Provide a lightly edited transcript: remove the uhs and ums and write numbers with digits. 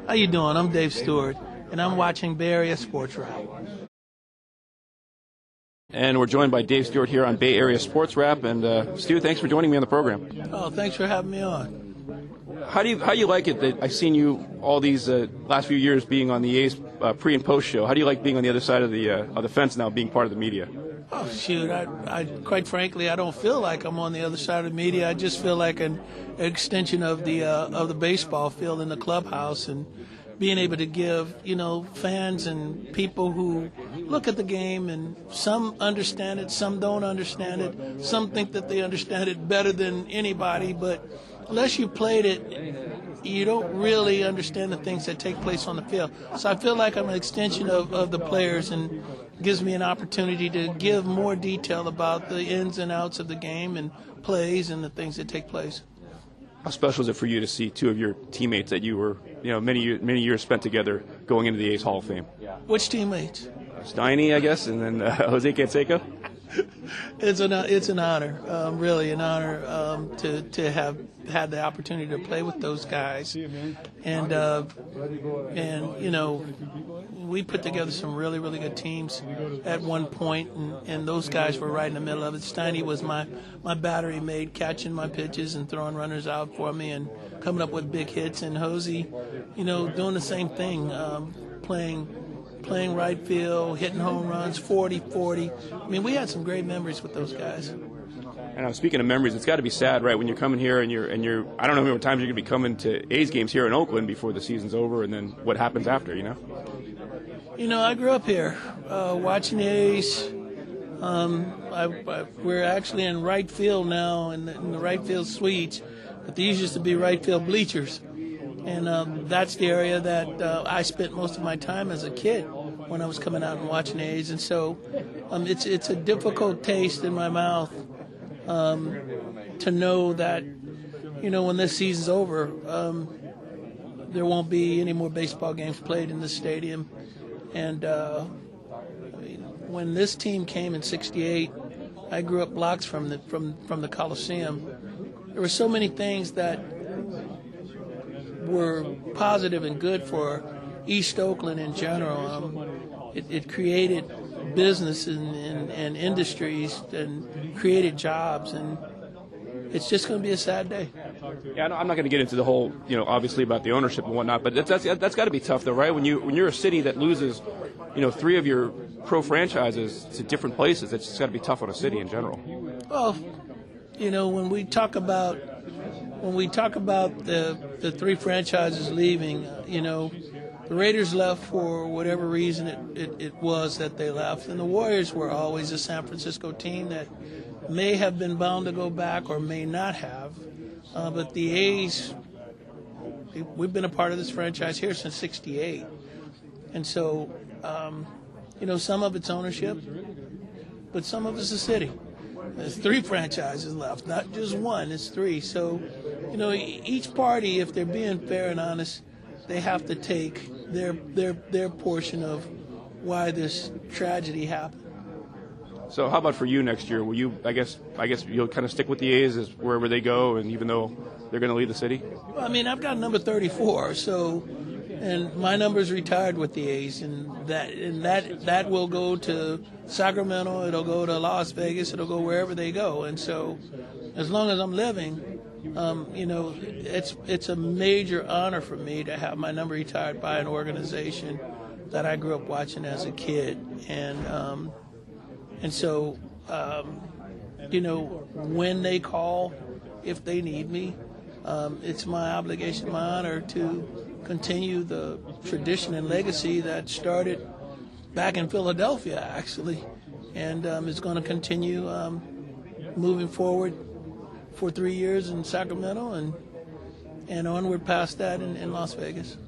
How you doing? I'm Dave Stewart, and I'm watching Bay Area Sports Wrap. And we're joined by Dave Stewart here on Bay Area Sports Wrap. And Stu, thanks for joining me on the program. Oh, thanks for having me on. How do you like it that I've seen you all these last few years being on the A's pre and post show? How do you like being on the other side of the fence now, being part of the media? Oh shoot! I quite frankly, I don't feel like I'm on the other side of the media. I just feel like an extension of the baseball field in the clubhouse, and being able to give fans and people who look at the game, and some understand it, some don't understand it, some think that they understand it better than anybody, but unless you played it, you don't really understand the things that take place on the field. So I feel like I'm an extension of the players, and gives me an opportunity to give more detail about the ins and outs of the game and plays and the things that take place. How special is it for you to see two of your teammates that you were, many years spent together going into the A's Hall of Fame? Which teammates? Steiny, I guess, and then Jose Canseco. It's an honor, really an honor to have had the opportunity to play with those guys, and we put together some really good teams at one point, and those guys were right in the middle of it. Steiny was my battery mate, catching my pitches and throwing runners out for me and coming up with big hits, and Jose, doing the same thing, playing right field, hitting home runs, 40-40. I mean, we had some great memories with those guys. And speaking of memories, it's got to be sad, right, when you're coming here and you're I don't know how many times you're going to be coming to A's games here in Oakland before the season's over, and then what happens after, I grew up here watching the A's. We're actually in right field now, in the right field suites, but these used to be right field bleachers. And that's the area that I spent most of my time as a kid when I was coming out and watching A's. And so it's a difficult taste in my mouth to know that, when this season's over, there won't be any more baseball games played in this stadium. And when this team came in '68, I grew up blocks from the Coliseum. There were so many things that were positive and good for East Oakland in general. It created business and industries and created jobs, and it's just going to be a sad day. Yeah, I'm not going to get into the whole, obviously about the ownership and whatnot, but that's got to be tough, though, right? When you're a city that loses, three of your pro franchises to different places, it's just got to be tough on a city in general. Well, when we talk about the three franchises leaving, the Raiders left for whatever reason it was that they left, and the Warriors were always a San Francisco team that may have been bound to go back or may not have, but the A's, we've been a part of this franchise here since '68, and so some of it's ownership, but some of it's the city. There's three franchises left, not just one, it's three. So, each party, if they're being fair and honest, they have to take their portion of why this tragedy happened. So how about for you next year? Will you, I guess you'll kind of stick with the A's as wherever they go, and even though they're going to leave the city? Well, I've got number 34, and my number's retired with the A's, and that will go to Sacramento, it'll go to Las Vegas, it'll go wherever they go. And so as long as I'm living, it's a major honor for me to have my number retired by an organization that I grew up watching as a kid. And so when they call, if they need me, it's my obligation, my honor to continue the tradition and legacy that started back in Philadelphia, actually, and it's going to continue moving forward for 3 years in Sacramento and onward past that in Las Vegas.